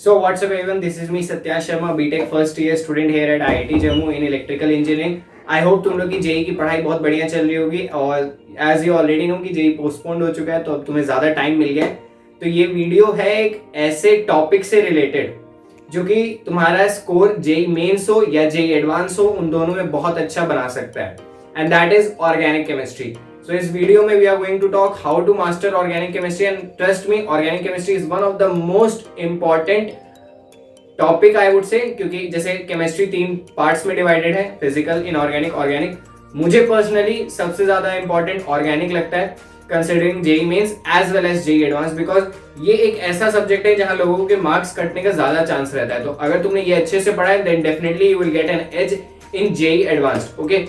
So what's up everyone, this is me Satya Sharma, BTech first year student here at IIT Jammu in electrical engineering. I hope तुम लोग की JEE की पढ़ाई बहुत बढ़िया चल रही होगी और एज यू ऑलरेडी नो कि जेई पोस्टपोन्ड हो चुका है तो अब तुम्हें ज़्यादा टाइम मिल गया है। तो ये वीडियो है एक ऐसे टॉपिक से रिलेटेड जो कि तुम्हारा स्कोर जेई मेंस हो या जेई एडवांस हो उन दोनों में बहुत अच्छा बना सकता है, and that is organic chemistry. So इस वीडियो में we are going to talk how to master organic chemistry, and trust me, organic chemistry is one of the most important topic I would say, क्योंकि जैसे chemistry 3 parts में divided है, physical, inorganic, organic. मुझे personally सबसे ज्यादा important organic लगता है considering JEE Mains as well as JEE Advance, because ये एक ऐसा सब्जेक्ट है जहां लोगों के मार्क्स कटने का ज्यादा चांस रहता है। तो अगर तुमने ये अच्छे से पढ़ा है then definitely you will get an edge in JEE Advanced. Okay,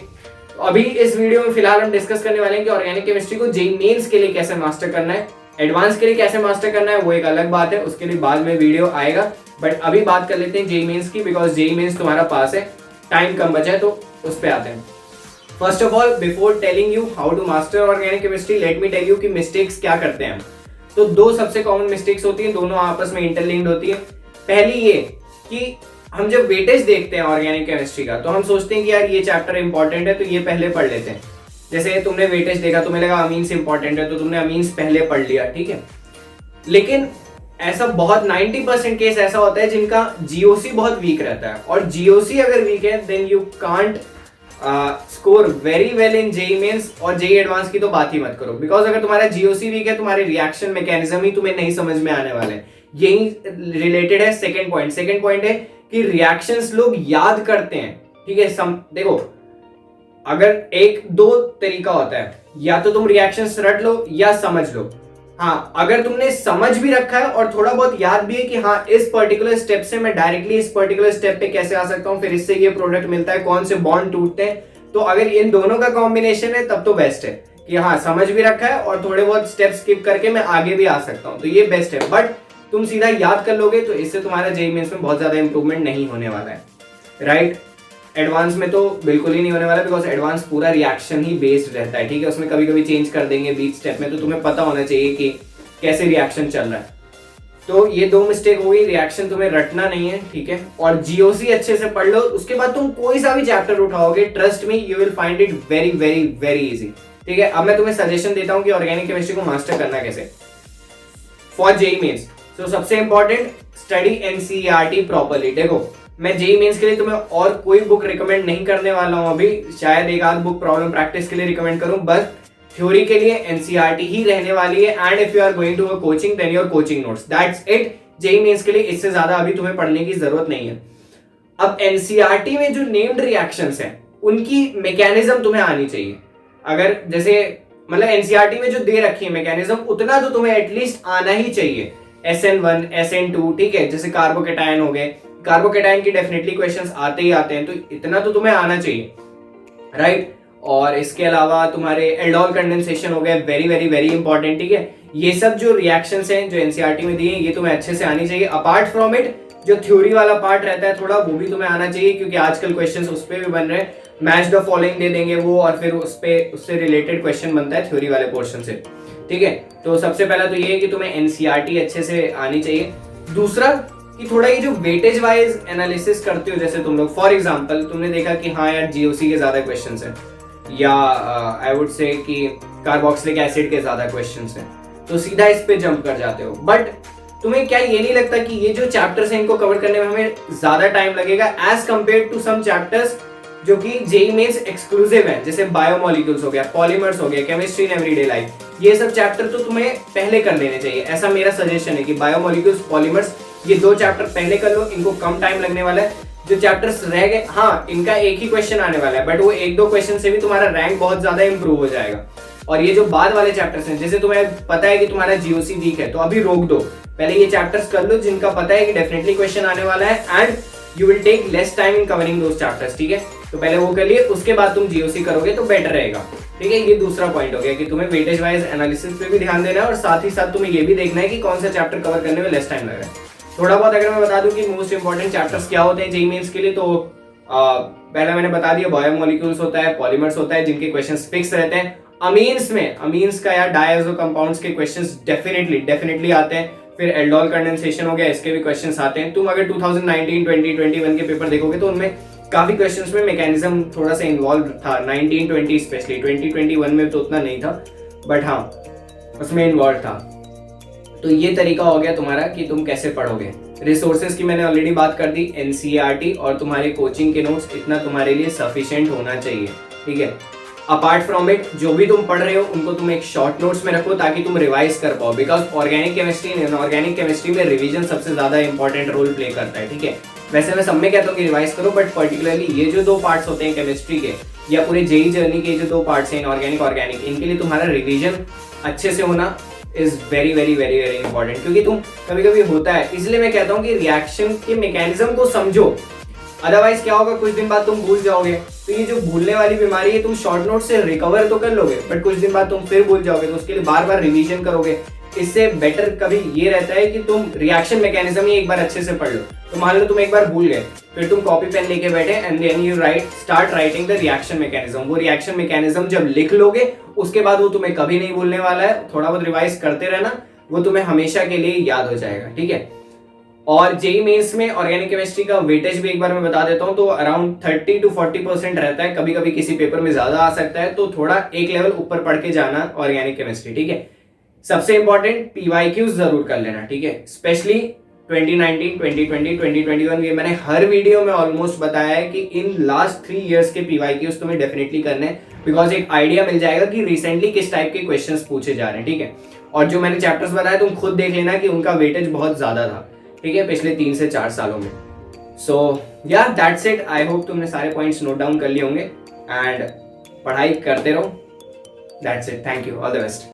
अभी इस वीडियो में फिलहाल हम डिस्कस करने वाले हैं कि ऑर्गेनिक केमिस्ट्री को जेई मेंस के लिए कैसे मास्टर करना है, एडवांस के लिए कैसे मास्टर करना है वो एक अलग बात है, उसके लिए बाद में वीडियो आएगा। बट अभी बात कर लेते हैं जेई मेंस की, बिकॉज जेई मेंस तुम्हारा पास है, टाइम कम बचा है, तो उस पर आते हैं। First of all, before telling you how to master organic chemistry, let me tell you कि मिस्टेक्स क्या करते हैं हम। तो दो सबसे कॉमन मिस्टेक्स होती है, दोनों आपस में इंटरलिंक्ड होती है। पहली ये कि हम जब वेटेज देखते हैं ऑर्गेनिक केमिस्ट्री का तो हम सोचते हैं कि यार ये चैप्टर इंपॉर्टेंट है तो ये पहले पढ़ लेते हैं। जैसे तुमने वेटेज देखा, तुम्हें लगा अमीन्स इंपॉर्टेंट है तो तुमने अमीन्स पहले पढ़ लिया, ठीक है। लेकिन ऐसा बहुत 90% केस ऐसा होता है जिनका जीओसी बहुत वीक रहता है, और जीओसी अगर वीक है then you can't score very well in JEE Mains, और जेई एडवांस की तो बात ही मत करो, बिकॉज अगर तुम्हारा जीओसी वीक है तुम्हारे रिएक्शन मैकेनिज्म ही तुम्हें नहीं समझ में आने वाले। यही रिलेटेड है सेकेंड पॉइंट। सेकेंड पॉइंट है कि रिएक्शंस लोग याद करते हैं, ठीक है। देखो, अगर एक दो तरीका होता है, या तो तुम रिएक्शंस रट लो या समझ लो। हाँ, अगर तुमने समझ भी रखा है और थोड़ा बहुत याद भी है कि हाँ इस पर्टिकुलर स्टेप से मैं डायरेक्टली इस पर्टिकुलर स्टेप पे कैसे आ सकता हूँ, फिर इससे ये प्रोडक्ट मिलता है, कौन से बॉन्ड टूटते हैं, तो अगर इन दोनों का कॉम्बिनेशन है तब तो बेस्ट है कि हाँ समझ भी रखा है और थोड़े बहुत स्टेप स्किप करके मैं आगे भी आ सकता हूँ, तो ये बेस्ट है। बट तुम सीधा याद कर लोगे तो इससे तुम्हारा जेई मेंस में बहुत ज्यादा इंप्रूवमेंट नहीं होने वाला है, राइट। एडवांस में तो बिल्कुल ही नहीं होने वाला, बिकॉज एडवांस पूरा रिएक्शन ही बेस्ड रहता है, ठीक है। उसमें कभी कभी चेंज कर देंगे बीच स्टेप में, तो तुम्हें पता होना चाहिए कि कैसे रिएक्शन चल रहा है। तो ये दो मिस्टेक हो गई, रिएक्शन तुम्हें रटना नहीं है, ठीक है, और जीओसी अच्छे से पढ़ लो। उसके बाद तुम कोई सा भी चैप्टर उठाओगे, trust me you will find it very very very easy, ठीक है। अब मैं तुम्हें सजेशन देता हूं कि ऑर्गेनिक केमिस्ट्री को मास्टर करना कैसे फॉर जेई मेंस। तो सबसे इंपॉर्टेंट, स्टडी एनसीईआरटी प्रॉपर्ली। देखो, मैं जेई मेंस के लिए तुम्हें और कोई बुक रिकमेंड नहीं करने वाला हूं अभी, शायद एक आध बुक प्रॉब्लम प्रैक्टिस के लिए रिकमेंड करूं, बस थ्योरी के लिए एनसीईआरटी ही रहने वाली है। And if you are going to a coaching then your coaching notes, that's it. JEE Mains के लिए इससे ज्यादा अभी तुम्हें पढ़ने की जरूरत नहीं है। अब एनसीईआरटी में जो नेम्ड रिएक्शंस हैं उनकी मैकेनिज्म तुम्हें आनी चाहिए। अगर जैसे मतलब एनसीईआरटी में जो दे रखी है मैकेनिज्म, उतना तो तुम्हें एटलीस्ट आना ही चाहिए। SN1, SN2, ठीक है, जैसे कार्बोकेटायन हो गए, कार्बोकेटायन की डेफिनेटली क्वेश्चंस आते ही आते हैं, तो इतना तो तुम्हें आना चाहिए, राइट। और इसके अलावा तुम्हारे एल्डोल कंडेंसेशन हो गए, वेरी वेरी वेरी इंपॉर्टेंट, ठीक है। ये सब जो रिएक्शंस हैं जो एनसीईआरटी में दिए ये तुम्हें अच्छे से आनी चाहिए। अपार्ट फ्रॉम इट, जो थ्योरी वाला पार्ट रहता है थोड़ा, वो भी तुम्हें आना चाहिए, क्योंकि आजकल क्वेश्चंस उस पर भी बन रहे हैं। मैच द फॉलोइंग दे देंगे वो, और फिर उससे रिलेटेड क्वेश्चन बनता है थ्योरी वाले पोर्शन से, ठीक है। तो सबसे पहला तो ये है कि तुम्हें एनसीईआरटी अच्छे से आनी चाहिए। दूसरा कि थोड़ा ये जो वेटेज वाइज एनालिसिस करते हो, जैसे तुम लोग फॉर एग्जांपल तुमने देखा कि हाँ यार जीओसी के ज्यादा क्वेश्चंस हैं, या आई वुड से कि कार्बोक्सिलिक एसिड के ज्यादा क्वेश्चंस हैं, तो सीधा इस पे जंप कर जाते हो। बट तुम्हें क्या ये नहीं लगता कि ये जो चैप्टर्स हैं इनको कवर करने में हमें ज्यादा टाइम लगेगा as compared to some chapters जो कि जेई मेंस एक्सक्लूसिव है, जैसे बायोमोलिक्यूल्स हो गया, पॉलीमर्स हो गया, केमिस्ट्री इन एवरीडे लाइफ, ये सब चैप्टर तो तुम्हें पहले कर लेने चाहिए। ऐसा मेरा सजेशन है कि बायोमोलिक्यूल्स, पॉलीमर्स, ये दो चैप्टर पहले कर लो, इनको कम टाइम लगने वाला है। जो चैप्टर्स रह गए, हाँ इनका एक ही क्वेश्चन आने वाला है, बट वो एक दो क्वेश्चन से भी तुम्हारा रैंक बहुत ज्यादा इंप्रूव हो जाएगा। और ये जो बाद वाले चैप्टर्स हैं, जैसे तुम्हें पता है कि तुम्हारा जीओसी वीक है, तो अभी रोक दो, पहले ये चैप्टर्स कर लो जिनका पता है कि डेफिनेटली क्वेश्चन आने वाला है, and you will take less time in covering those chapters, ठीक है। तो पहले वो कर लिए, उसके बाद तुम जीओसी करोगे तो बेटर रहेगा, ठीक है। ये दूसरा पॉइंट हो गया कि तुम्हें वेटेज वाइज एनालिसिस पे भी ध्यान देना है, और साथ ही साथ तुम्हें ये भी देखना है कि कौन सा चैप्टर कवर करने में लेस टाइम लग रहा है। थोड़ा बहुत अगर मैं बता दूं कि मोस्ट इंपॉर्टेंट चैप्टर्स क्या होते हैं जेई मेंस के लिए, तो पहला मैंने बता दिया, बायोमोलिक्यूल्स होता है, पॉलीमर्स होता है जिनके क्वेश्चंस फिक्स रहते हैं। अमीन्स में, अमीन्स का या डायजो कंपाउंड्स के क्वेश्चंस डेफिनेटली आते हैं। फिर एल्डोल कंडेंसेशन हो गया, इसके भी क्वेश्चंस आते हैं। तुम अगर 2019, 20, 21 के पेपर देखोगे तो उनमें काफी क्वेश्चंस में मैकेनिज्म थोड़ा सा इन्वॉल्व था, 19, 20 स्पेशली, 20, 21 में तो उतना नहीं था, बट हाँ उसमें इन्वॉल्व था। तो ये तरीका हो गया तुम्हारा कि तुम कैसे पढ़ोगे। रिसोर्सेज की मैंने ऑलरेडी बात कर दी, एनसीईआरटी और तुम्हारे कोचिंग के नोट्स, इतना तुम्हारे लिए सफिशिएंट होना चाहिए, ठीक है। अपार्ट फ्रॉम इट जो भी तुम पढ़ रहे हो उनको तुम एक शॉर्ट नोट्स में रखो ताकि तुम रिवाइज कर पाओ, because organic chemistry and inorganic chemistry में रिवीजन सबसे ज्यादा इंपॉर्टेंट रोल प्ले करता है, ठीक है। वैसे मैं सब में कहता हूँ कि रिवाइज करो, बट पर्टिकुलरली ये जो 2 पार्ट्स होते हैं केमिस्ट्री के या पूरे जेई जर्नी के जो 2 पार्ट्स हैं इनऑर्गेनिक ऑर्गेनिक, इनके लिए तुम्हारा रिवीजन अच्छे से होना is very very very very important. क्योंकि तुम कभी कभी होता है, इसलिए मैं कहता हूँ कि रिएक्शन के मैकेनिज्म को समझो, अदरवाइज क्या होगा कुछ दिन बाद तुम भूल जाओगे। तो ये जो भूलने वाली बीमारी है, तुम शॉर्ट नोट से रिकवर तो कर लोगे बट कुछ दिन बाद तुम फिर भूल जाओगे, तो उसके लिए बार बार रिवीजन करोगे। इससे बेटर कभी ये रहता है कि तुम रिएक्शन मैकेनिज्म ही एक बार अच्छे से पढ़ लो। तो मान लो तुम एक बार भूल गए, फिर तुम कॉपी पेन लेके बैठे and then you start writing the reaction mechanism. वो रिएक्शन मैकेनिज्म जब लिख लोगे उसके बाद वो तुम्हें कभी नहीं भूलने वाला है। थोड़ा बहुत रिवाइज करते रहना, वो तुम्हें हमेशा के लिए याद हो जाएगा, ठीक है। और जेई मेंस में ऑर्गेनिक केमिस्ट्री का वेटेज भी एक बार मैं बता देता हूं, तो अराउंड 30 to 40% रहता है। कभी कभी किसी पेपर में ज्यादा आ सकता है, तो थोड़ा एक लेवल ऊपर पढ़ के जाना ऑर्गेनिक केमिस्ट्री, ठीक है। सबसे इंपॉर्टेंट पीवाईक्यूज जरूर कर लेना, ठीक है। स्पेशली 2019, 2020, 2021 ये मैंने हर वीडियो में ऑलमोस्ट बताया है कि इन लास्ट 3 इयर्स के पीवाईक्यूज तुम्हें डेफिनेटली करने हैं, बिकॉज एक आइडिया मिल जाएगा कि रिसेंटली किस टाइप के क्वेश्चंस पूछे जा रहे हैं, ठीक है। और जो मैंने चैप्टर्स बताए तुम खुद देख लेना कि उनका वेटेज बहुत ज्यादा था, ठीक है, पिछले 3 से 4 सालों में। सो या दैट्स इट। आई होप तुमने सारे पॉइंट्स नोट डाउन कर लिए होंगे एंड पढ़ाई करते रहो। That's it, thank you, all the best.